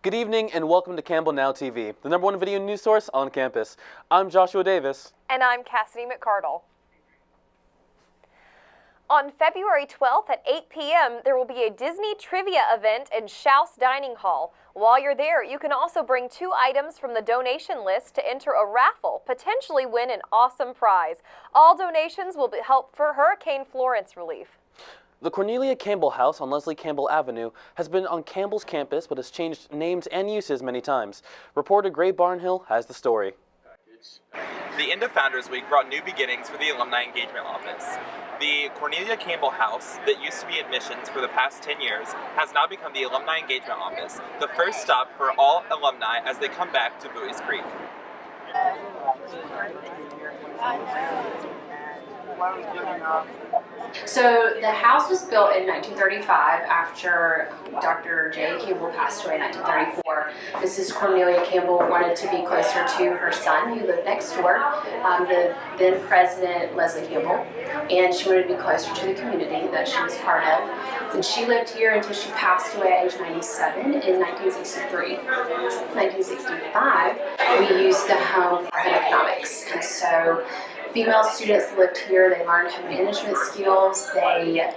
Good evening and welcome to Campbell Now TV, the #1 video news source on campus. I'm Joshua Davis. And I'm Cassidy McCardle. On February 12th at 8 p.m., there will be a Disney trivia event in Schaus Dining Hall. While you're there, you can also bring 2 items from the donation list to enter a raffle, potentially win an awesome prize. All donations will help for Hurricane Florence relief. The Cornelia Campbell House on Leslie Campbell Avenue has been on Campbell's campus but has changed names and uses many times. Reporter Gray Barnhill has the story. The end of Founders Week brought new beginnings for the Alumni Engagement Office. The Cornelia Campbell House, that used to be admissions for the past 10 years, has now become the Alumni Engagement Office, the first stop for all alumni as they come back to Buies Creek. So the house was built in 1935 after Dr. J. Campbell passed away in 1934. Mrs. Cornelia Campbell wanted to be closer to her son who lived next door, the then President Leslie Campbell, and she wanted to be closer to the community that she was part of. And she lived here until she passed away at age 97 in 1963. 1965, we used the home for home economics, and so female students lived here. They learned home management skills, they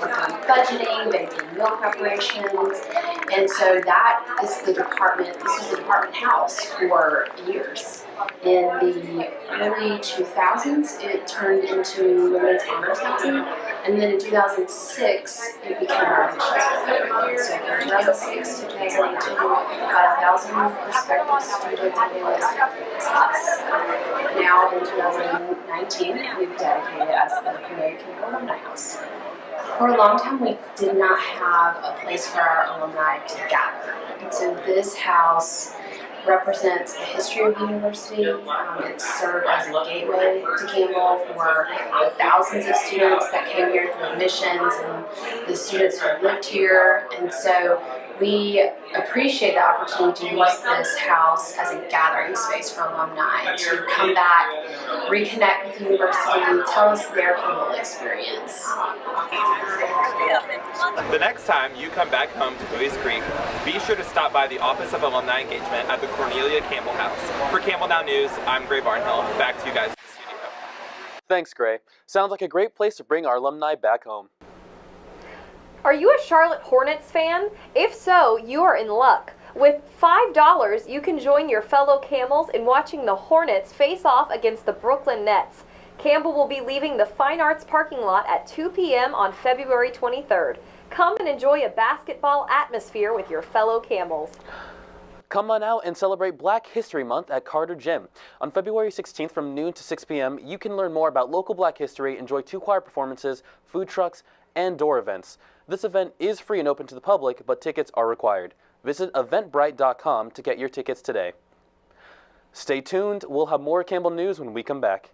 worked on budgeting, they did meal preparations, and so that is the department, this was the department house for years. In the early 2000s, it turned into Women's Honors Housing, and then in 2006, it became our admissions program. So from 2006 to 2018, about 1,000 prospective students and families have this house. Now in 2019, we've dedicated it as the Cornelia Campbell Alumni House. For a long time, we did not have a place for our alumni to gather. And so this house represents the history of the university. It served as a gateway to Campbell for the thousands of students that came here through admissions and the students who lived here. And so we appreciate the opportunity to use this house as a gathering space for alumni to come back, reconnect with the university, tell us their Campbell experience. The next time you come back home to Buies Creek, be sure to stop by the Office of Alumni Engagement at the Cornelia Campbell House. For Campbell Now News, I'm Gray Barnhill. Back to you guys in the studio. Thanks, Gray. Sounds like a great place to bring our alumni back home. Are you a Charlotte Hornets fan? If so, you are in luck. With $5, you can join your fellow Camels in watching the Hornets face off against the Brooklyn Nets. Campbell will be leaving the Fine Arts parking lot at 2 p.m. on February 23rd. Come and enjoy a basketball atmosphere with your fellow Camels. Come on out and celebrate Black History Month at Carter Gym. On February 16th from noon to 6 p.m., you can learn more about local Black history, enjoy 2 choir performances, food trucks, and door events. This event is free and open to the public, but tickets are required. Visit eventbrite.com to get your tickets today. Stay tuned. We'll have more Campbell News when we come back.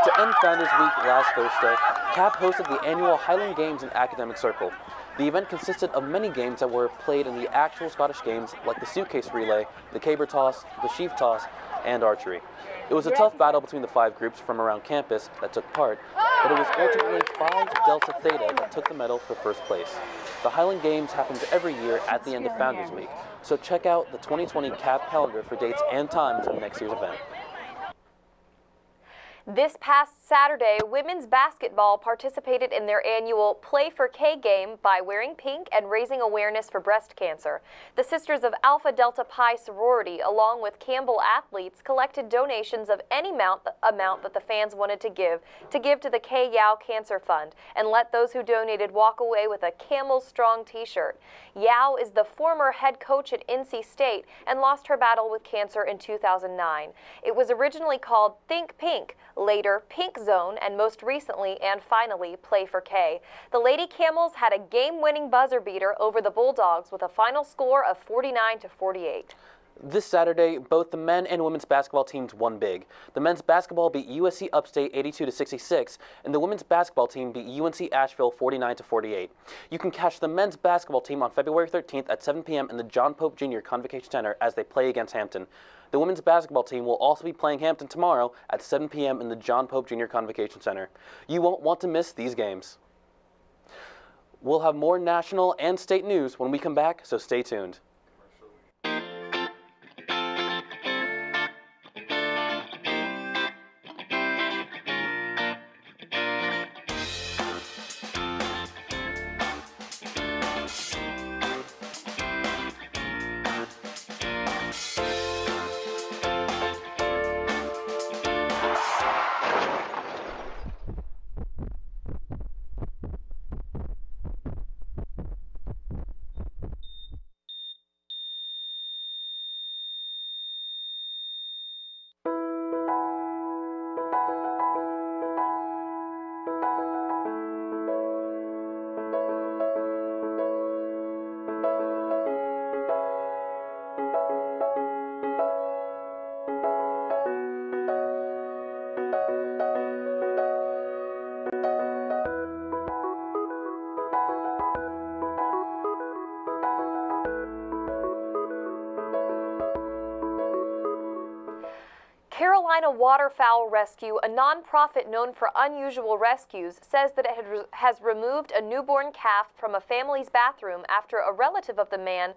To end Founders Week last Thursday, CAP hosted the annual Highland Games and Academic Circle. The event consisted of many games that were played in the actual Scottish games, like the suitcase relay, the caber toss, the sheaf toss, and archery. It was a tough battle between the 5 groups from around campus that took part, but it was ultimately Phi Delta Theta that took the medal for first place. The Highland Games happens every year at the end of Founders Week, so check out the 2020 CAP calendar for dates and times of next year's event. This past Saturday, women's basketball participated in their annual Play for K game by wearing pink and raising awareness for breast cancer. The Sisters of Alpha Delta Pi sorority, along with Campbell athletes, collected donations of any amount that the fans wanted to give to the K Yao Cancer Fund, and let those who donated walk away with a Camel Strong t-shirt. Yao is the former head coach at NC State and lost her battle with cancer in 2009. It was originally called Think Pink, Later, Pink Zone, and most recently and finally, Play for K. The Lady Camels had a game-winning buzzer beater over the Bulldogs with a final score of 49-48. This Saturday, both the men and women's basketball teams won big. The men's basketball beat USC Upstate 82-66, and the women's basketball team beat UNC Asheville 49-48. You can catch the men's basketball team on February 13th at 7 p.m. in the John Pope Jr. Convocation Center as they play against Hampton. The women's basketball team will also be playing Hampton tomorrow at 7 p.m. in the John Pope Jr. Convocation Center. You won't want to miss these games. We'll have more national and state news when we come back, so stay tuned. Carolina Waterfowl Rescue, a nonprofit known for unusual rescues, says that it has removed a newborn calf from a family's bathroom after a relative of the man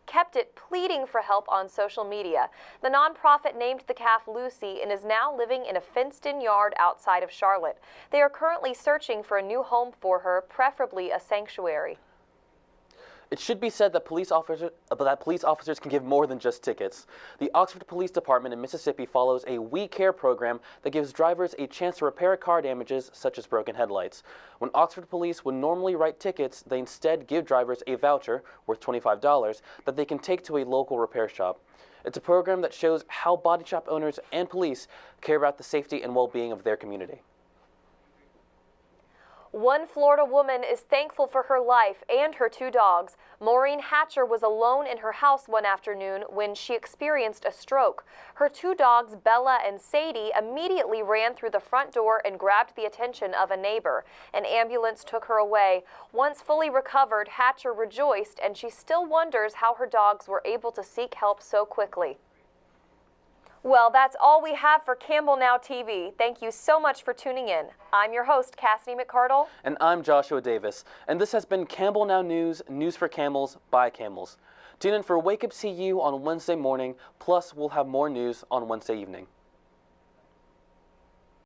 kept it pleading for help on social media. The nonprofit named the calf Lucy and is now living in a fenced-in yard outside of Charlotte. They are currently searching for a new home for her, preferably a sanctuary. It should be said that police officers can give more than just tickets. The Oxford Police Department in Mississippi follows a We Care program that gives drivers a chance to repair car damages such as broken headlights. When Oxford Police would normally write tickets, they instead give drivers a voucher worth $25 that they can take to a local repair shop. It's a program that shows how body shop owners and police care about the safety and well-being of their community. One Florida woman is thankful for her life and her two dogs. Maureen Hatcher was alone in her house one afternoon when she experienced a stroke. Her two dogs, Bella and Sadie, immediately ran through the front door and grabbed the attention of a neighbor. An ambulance took her away. Once fully recovered, Hatcher rejoiced, and she still wonders how her dogs were able to seek help so quickly. Well, that's all we have for Campbell Now TV. Thank you so much for tuning in. I'm your host, Cassidy McCardle. And I'm Joshua Davis. And this has been Campbell Now News, news for camels, by camels. Tune in for Wake Up CU on Wednesday morning, plus we'll have more news on Wednesday evening.